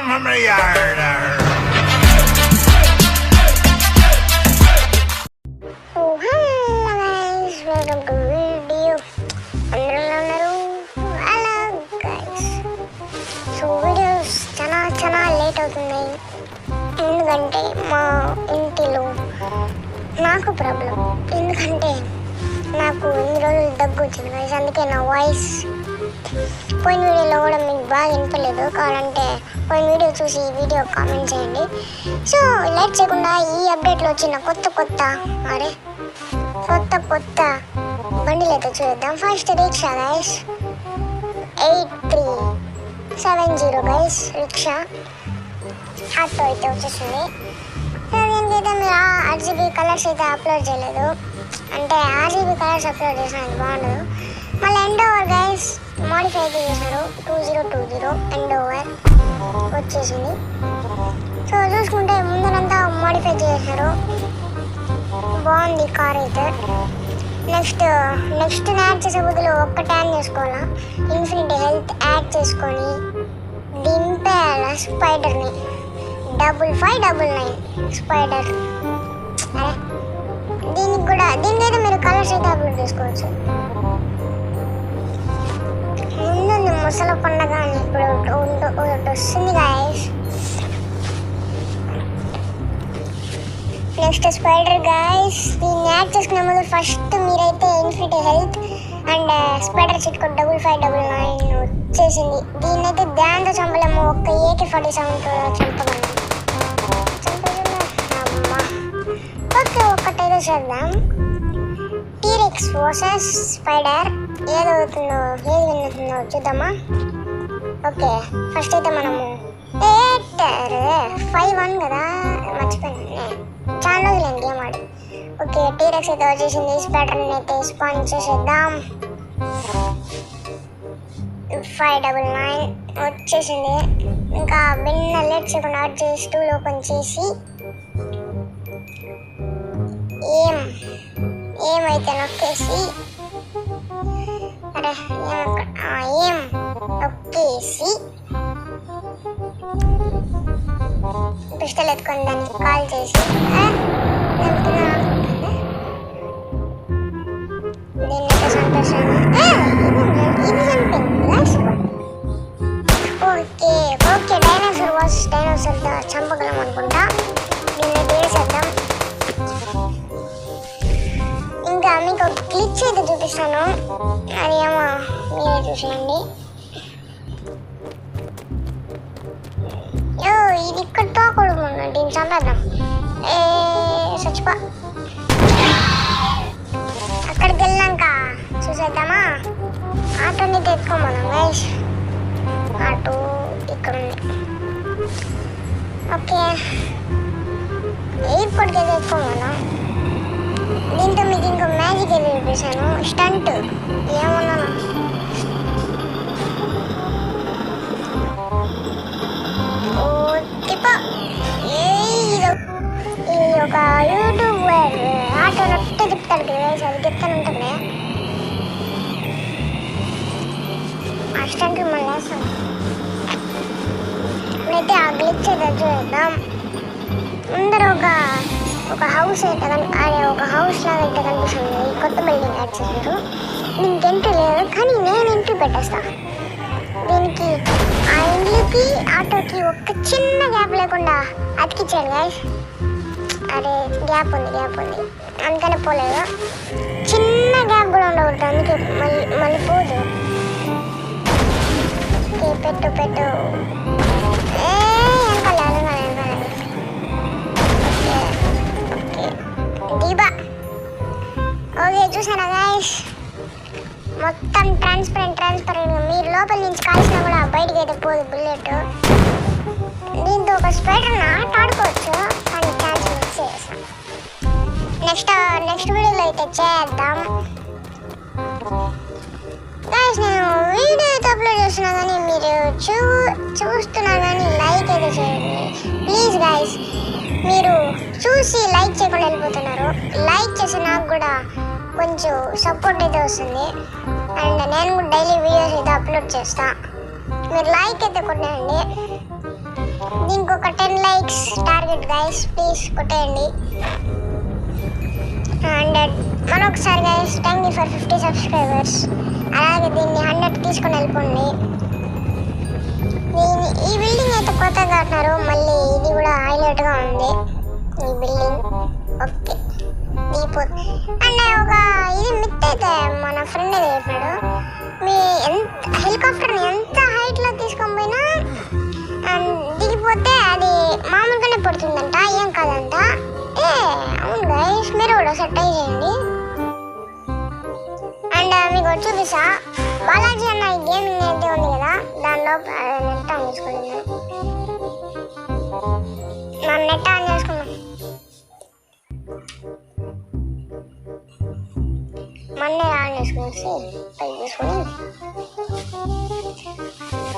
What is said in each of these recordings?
come from the yard. Oh, hello guys, welcome to video. అందరూ hello guys. So videos చాలా late అవుతున్నాయి, ఎందుకంటే మా ఇంటిలో నాకు ప్రాబ్లం. ఎందుకంటే నాకు ఇన్ని రోజులు దగ్గు వచ్చింది గైస్, అందుకే నా వాయిస్ పోయిన వీడియోలో కూడా మీకు బాగా వినపలేదు. కావాలంటే పోయిన వీడియో చూసి ఈ వీడియో కామెంట్ చేయండి. సో లేట్ చేయకుండా ఈ అప్డేట్లో వచ్చిన కొత్త బండిలు అయితే చూద్దాం. First rickshaw guys, 8370 guys rickshaw auto అయితే వచ్చేసింది. దీనికైతే మీరు RGB కలర్స్ అయితే అప్లోడ్ చేయలేదు, అంటే RGB కలర్స్ అప్లోడ్ చేసిన బాగుండదు. మళ్ళీ ఎండోవర్ గైస్ మోడిఫై అయితే చేశారు, 2020 ఎండోవర్ వచ్చేసింది. సో చూసుకుంటే ముందరంతా మోడిఫై చేశారు, బాగుంది కార్ అయితే. నెక్స్ట్ యాడ్ చేసే బదులు ఒక్కటి యాడ్ చేసుకోవాలా, ఇన్ఫినిటీ హెల్త్ యాడ్ చేసుకొని దింపేయాల స్పైడర్ని. 5599 స్పైడర్. అరే దీనికైతే మీరు కలర్స్ అయితే అప్లోడ్ చేసుకోవచ్చు. ముందు ముసల పండగ అని ఇప్పుడు ఒకటి వస్తుంది గాయస్. నెక్స్ట్ స్పైడర్ గాయస్, దీన్ని యాడ్ చేసుకునే ముందు ఫస్ట్ మీరైతే ఇన్ఫినిటీ హెల్త్ అండ్ స్పైడర్ చిట్కో 5599 వచ్చేసింది. దీన్నైతే దాంతో చంపలేము, ఒక్క AK-47 చంపగలను. అమ్మా ఓకే, ఒక్కటైతే చేద్దాం. టీరెక్స్ వర్సెస్ స్పైడర్, ఏది విన్నుతుందో చూద్దామా. ఓకే ఫస్ట్ అయితే మనము 5-1 కదా, మర్చిపోయాను, చాలా రోజులు గేమ్ ఆడి. ఓకే టీరెక్స్ అయితే వచ్చేసింది, స్పైడర్ని అయితే స్పాన్ చేసేద్దాం. 599 వచ్చేసింది. ఇంకా బిన్న లేట్ చేయకుండా RGS2 ఓపెన్ చేసి ఏమైతే నొక్కేసి ఏం నొక్కేసి పిస్టల్ ఎత్తుకొని దానికి కాల్ చేసి దీన్ని సంతోషాన్ని ఇది చంపింది. ఓకే డైనోసార్ చంపగలం అనుకుంటా. దీన్ని తీసేద్దాం. ఇంకా మీకు ఒక గ్లిచ్ అయితే చూపిస్తాను, అది ఏమో మీరే చూసేయండి. ఇది ఇక్కడ తోకూడదు, దీన్ని చంపేద్దాం. చచ్చిపో. అక్కడికి వెళ్ళాక చూసేద్దామా. ఆటోని తెచ్చుకోమన్నాం గైస్, ఆటో ఇక్కడ ఉంది. ఓకే ఎయిర్పోర్ట్కి అయితే తెచ్చుకోమన్నాం. దీంతో మీకు ఇంకో మ్యాజిక్ అయితే చూపిస్తాను, స్టంట్ ఏమన్నాను. ఇది ఒక యూట్యూబర్ ఆటో రొట్టె తిప్పుతాడు కదా, అది తిప్పుతాను ఉంటుంది. ఆ స్టంట్ మళ్ళీ వేస్తాను. ఇప్పుడైతే ఆ గ్లిచ్ అయితే చూద్దాం. ముందర ఒక హౌస్ అయితే ఒక హౌస్ లాగా అయితే కనిపిస్తుంది. కొత్త బిల్డింగ్ యాడ్ చేశారు, దీనికి ఎంట్రీ లేదు, కానీ నేను ఎంట్రీ పెట్టేస్తా. దీనికి ఆ ఇండ్లకి ఆటోకి ఒక్క చిన్న గ్యాప్ లేకుండా అతికిచ్చాడు గాయస్. అరే గ్యాప్ ఉంది, అందుకనే పోలేదు. చిన్న గ్యాప్ కూడా ఉండకూడదు, అందుకే మళ్ళీ పోదు. ఓకే పెట్టు దీపా. ఓకే చూసారా గాయస్, మొత్తం ట్రాన్స్పరెంట్ మీరు లోపల నుంచి కాల్చినా కూడా బయటికి అయితే పోదు బుల్లెట్. దీంతో ఒక స్పైడర్ని ఆట ఆడుకోవచ్చు, కానీ ఛాన్స్ మిస్ చేస్తాం. నెక్స్ట్ వీడియోలో అయితే చేద్దాం గాయస్. నేను వీడియో అయితే అప్లోడ్ చేస్తున్నా కానీ మీరు చూస్తున్నారు కానీ లైక్ అయితే చేయండి ప్లీజ్ గాయస్. మీరు చూసి లైక్ చేయకుండా వెళ్ళిపోతున్నారు. లైక్ చేసి నాకు కూడా కొంచెం సపోర్ట్ అయితే వస్తుంది, అండ్ నేను కూడా డైలీ వీడియోస్ అయితే అప్లోడ్ చేస్తా. మీరు లైక్ అయితే కొట్టండి. దీనికి ఒక 10 లైక్స్ టార్గెట్ గైస్, ప్లీజ్ కొట్టేయండి. అండ్ మరొకసారి guys thank you for 50 subscribers. అలాగే దీన్ని 100 తీసుకొని వెళ్ళిపోండి. ఈ బిల్డింగ్ అయితే కొత్తగా కట్టినారు, మళ్ళీ ఇది కూడా హైలైట్గా ఉంది ఈ బిల్డింగ్. ఓకే అండ్ ఒక ఇది మిత్ అయితే మన ఫ్రెండ్ ఏదో చెప్పాడు, మీ హెలికాప్టర్ని ఎంత హైట్లో తీసుకొని పోయినా అండ్ దిగిపోతే అది మామూలుగానే పడుతుందంట, ఏం కాదంట. అవును గైస్, మీరు కూడా ఒకసారి ట్రై చేయండి. అండ్ మీకు వచ్చి చూపిస్తా, బాలాజీ అన్న ఈ గేమింగ్ అయితే ఉంది కదా, దానిలో నెట్ ఆన్ చేసుకోండి. నేను నెట్ ఆన్ చేసుకున్నాను, మన్నే ఆన్ చేసుకునేసి పై తీసుకొని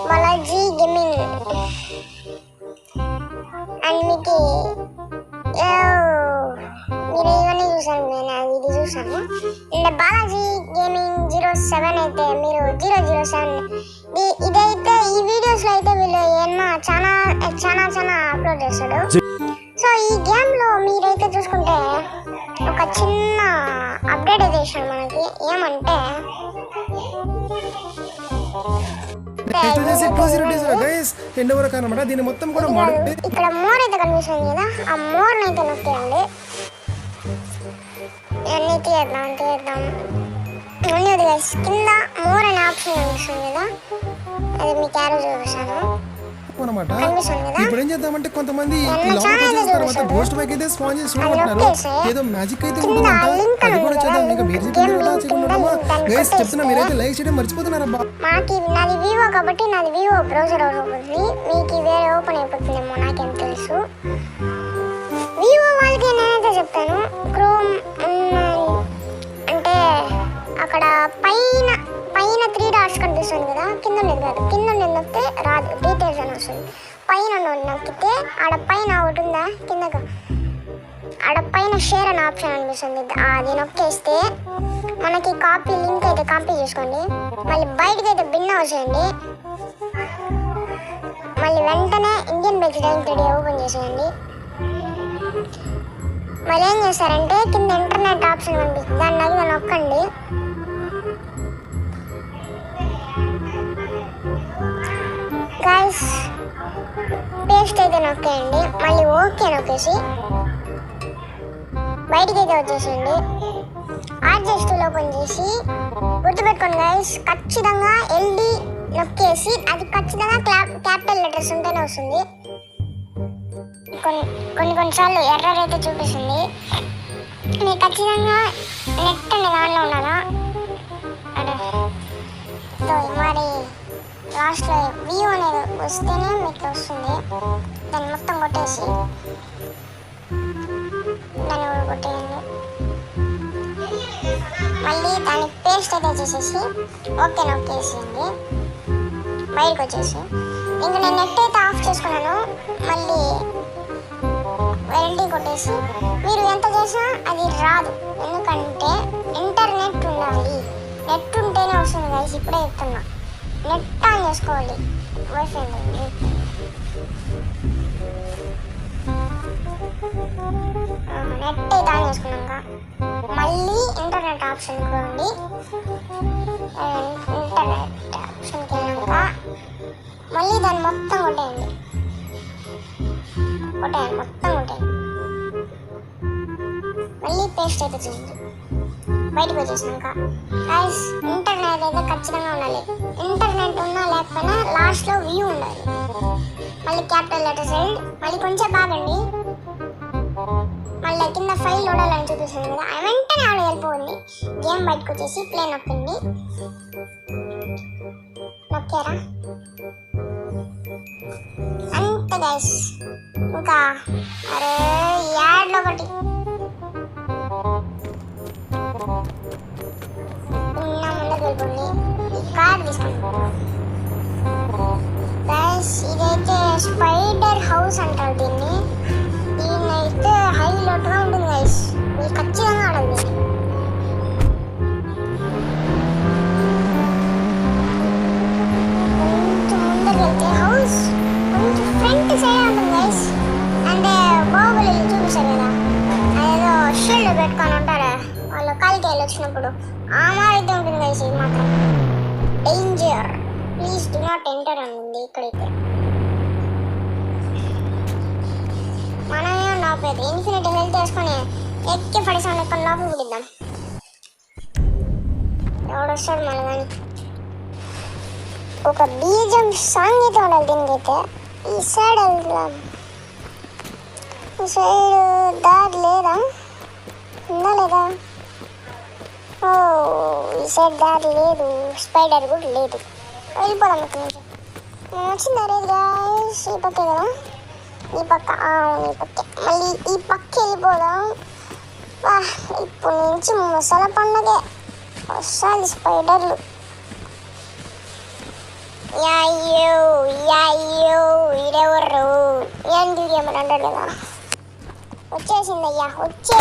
బాలాజీ గేమింగ్. అండ్ మీకు మీరు ఇవన్నీ చూసాను, నేను ఇది చూసాను. అండ్ బాలాజీ గేమింగ్ 07 అయితే మీరు 007 ఇదైతే ఈ వీడియోస్లో అయితే వీళ్ళు ఏమన్నా చాలా అప్లోడ్ చేస్తాడు. సో ఈ గేమ్లో మీరైతే చూసుకుంటే ఒక చిన్న అప్డేట్ అయితే ఇచ్చాడు మనకి. ఏమంటే ఇక్కడ మోర్ అయితే కనిపిస్తుంది కదా, ఆ మోర్ అయితే నొక్కేయండి. ఇవన్నీ తీద్దాం అన్నీ వదిలేసి కింద మోర్ అనే ఆప్షన్ కనిపిస్తుంది కదా, అది మీకు యారో చూపిస్తాను. ఇప్పుడు ఏం చేద్దామంటే కొంతమంది పోస్ట్ బైక్ అయితే స్పాన్ చేసి చూడమంటున్నారు, ఏదో మ్యాజిక్ అయితే ఉంటుందంట, అది కూడా చేద్దాం. ఇంకా మీరు చెప్తున్నా, మీరైతే లైక్ చేయడం మర్చిపోతున్నారబ్బా. మాకి నాది వివో కాబట్టి నాది వివో బ్రౌజర్ అవుతుంది, మీకు వేరే ఓపెన్ అయిపోతుందేమో నాకేం తెలుసు. వివో వాళ్ళకి నేనైతే చెప్తాను, క్రోమ్ అంటే అక్కడ పైన 3 డాట్స్ కనిపిస్తుంది కదా, కింద ఉండేది కాదు, కింద ఉండేది నొక్కితే రాదు, డీటెయిల్స్ అని వస్తుంది. పైన నొక్కితే ఆడ పైన ఒకటి ఉందా కిందకు, ఆడ పైన షేర్ అనే ఆప్షన్ అనిపిస్తుంది, అది నొక్కేస్తే మనకి కాపీ లింక్ అయితే కాపీ చేసుకోండి. మళ్ళీ బయటకి అయితే బిన్ వచ్చేయండి. మళ్ళీ వెంటనే Indian bakes dining 3D open చేసేయండి. మళ్ళీ ఏం చేస్తారంటే కింద ఇంటర్నెట్ ఆప్షన్ కనిపిస్తుంది, దాన్ని నొక్కండి. గైస్ పేస్ట్ అయితే నొక్కేయండి, మళ్ళీ ఓకే నొక్కేసి బయటికి అయితే వచ్చేసేయండి. ఆర్జెస్టూల్ ఓపెన్ చేసి గుర్తుపెట్టుకోండి గైస్, ఖచ్చితంగా ఎల్డి నొక్కేసి అది ఖచ్చితంగా క్యాపిటల్ లెటర్స్ ఉంటేనే వస్తుంది. కొన్నిసార్లు ఎర్రర్ అయితే చూపిస్తుంది. మీరు ఖచ్చితంగా నెట్ అనే దానిలో ఉండాలా. మరి లాస్ట్లో వ్యూ అనేది వస్తేనే మీకు వస్తుంది. దాన్ని మొత్తం కొట్టేసి దాన్ని కొట్టేయండి. మళ్ళీ దాన్ని పేస్ట్ అయితే చేసేసి ఓకే నొక్కేసేయండి. బయటకు వచ్చేసి ఇంక నేను నెట్ అయితే ఆఫ్ చేసుకున్నాను. మళ్ళీ వెల్డీ కొట్టేసి మీరు ఎంత చేసినా అది రాదు, ఎందుకంటే ఇంటర్నెట్ ఉండాలి. నెట్ ఉంటేనే వస్తుంది గైస్, ఇప్పుడే చెప్తున్నా. నెట్ ఆన్ చేసుకోవాలి, వైఫై నెట్ అయితే ఆన్ చేసుకున్నాక మళ్ళీ ఇంటర్నెట్ ఆప్షన్కి రండి. ఇంటర్నెట్ ఆప్షన్కి వెళ్ళాక మళ్ళీ దాన్ని మొత్తం కొట్టేయండి. మొత్తం కొట్టేయండి. మళ్ళీ పేస్ట్ అయితే చేయండి. బయటకు వచ్చేసినాక గైస్ ఇంటర్నెట్ అయితే ఖచ్చితంగా ఉండాలి. ఇంటర్నెట్ ఉన్నా లేకపోయినా లాస్ట్లో వ్యూ ఉండాలి. మళ్ళీ క్యాపిటల్ లెటర్స్ వేయండి. మళ్ళీ కొంచెం బాగండి. మళ్ళీ కింద ఫైల్ లోడాలని చూపిస్తుంది కదా, వెంటనే ఆడ వెళ్ళిపోండి. గేమ్ బయటకు వచ్చేసి ప్లే నొక్కండి. నొక్కారా అంతే గైస్. ఇంకా అరే యాడ్లో ఒకటి ఉన్న ముందుకు వెళ్ళిపోండి. ఈ కార్డ్ తీసుకోండి గైస్. ఇదైతే స్పైడర్ హౌస్ అంటారు దీన్ని. దీన్నైతే హైలైట్గా ఉంటుంది గైస్, మీరు ఖచ్చితంగా ఆడండి. కొంచెం ముందుకు వెళ్తే హౌస్ కొంచెం ఫ్రంట్ సైడ్ ఇప్పుడు ఆమారైతే ఉంటుంది గైస్. ఇది మాత్రం danger, please do not enter అని ఉంది ఇక్కడైతే. మనమే నాపైతే ఇన్ఫినిటీ హెల్త్ వేసుకొని ఎక్కి పడేసాను. ఇక్కడ లోపల పుడిద్దాం. ఎవడొస్తాడు మన కానీ. ఒక బీజం సాంగ్ అయితే ఉండాలి దీనికైతే. ఈ సైడ్ వెళ్దాం. ఈ సైడ్ దారి లేదా? ఉందా లేదా? ఓ ఈ సైడ్ దారి లేదు, స్పైడర్ కూడా లేదు. వెళ్ళిపోదాం ఇక్కడ నుంచి. నేను వచ్చిందా లేదు గాయస్? ఈ పక్కే కదా, ఈ పక్క. ఈ పక్కే. మళ్ళీ ఈ పక్క వెళ్ళిపోదాం. ఇప్పుడు నుంచి ముసల పండగే వస్తుంది స్పైడర్లు. యాయ్యో యాయ్యో ఇడెవర్రు ఏంటి ఏమని అంటాడు కదా. వచ్చేసిందయ్యా వచ్చే.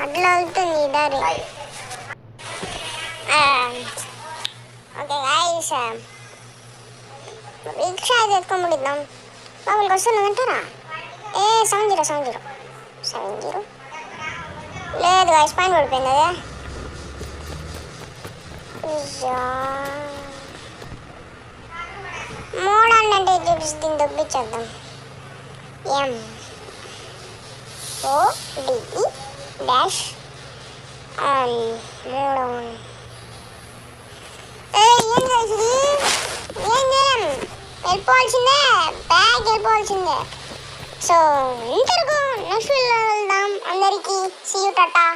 అట్లా వెళ్తుంది ఈ దారి. ఓకే గాయస్, రిక్షా అయితే ఎత్తుకోబడిద్దాం. లోపలికి వస్తున్నదంటారా? 70 లేదు గాయస్, పైన పడిపోయింది అదే. మోడాన్ని అంటే చూపిస్తుంది, దొబ్బిచ్చేద్దాం. MODE డాష్ మూడవ. ఏం చేసింది? ఏం చేయం, వెళ్ళిపోవాల్సిందే, బ్యాగ్ వెళ్ళిపోవాల్సిందే. సో ఇంతవరకు నెక్స్ట్ వీడియోలో వెళ్దాం. అందరికీ సీ యూ, టాటా.